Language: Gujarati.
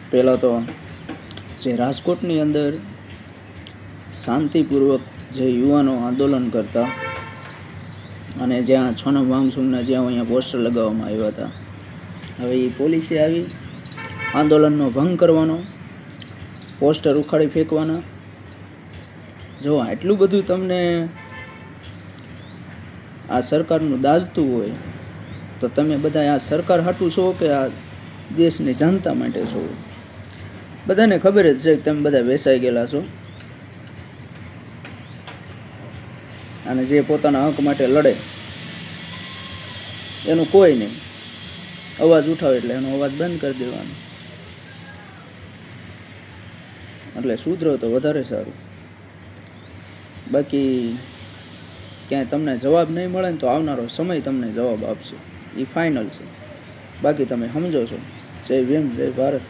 પહેલાં તો જે રાજકોટની અંદર શાંતિપૂર્વક જે યુવાનો આંદોલન કરતા અને જ્યાં છોનમ વાંગસુકના જ્યાં અહીંયા પોસ્ટર લગાવવામાં આવ્યા હતા, હવે એ પોલીસે આવી આંદોલનનો ભંગ કરવાનો, પોસ્ટર ઉખાડી ફેંકવાના. જો આટલું બધું તમને આ સરકારનું દાઝતું હોય તો તમે બધા આ સરકાર હાટું છો કે આ દેશની જનતા માટે છો? બધાને ખબર જ છે કે તમે બધા વેસાઈ ગયેલા છો અને જે પોતાના હક માટે લડે એનું કોઈ નહીં. અવાજ ઉઠાવે એટલે એનો અવાજ બંધ કરી દેવાનો. એટલે સુધરો તો વધારે સારું. બાકી ક્યાંય તમને જવાબ નહીં મળે ને તો આવનારો સમય તમને જવાબ આપશે, એ ફાઇનલ છે. બાકી તમે સમજો છો. જય ભીમ, જય ભારત.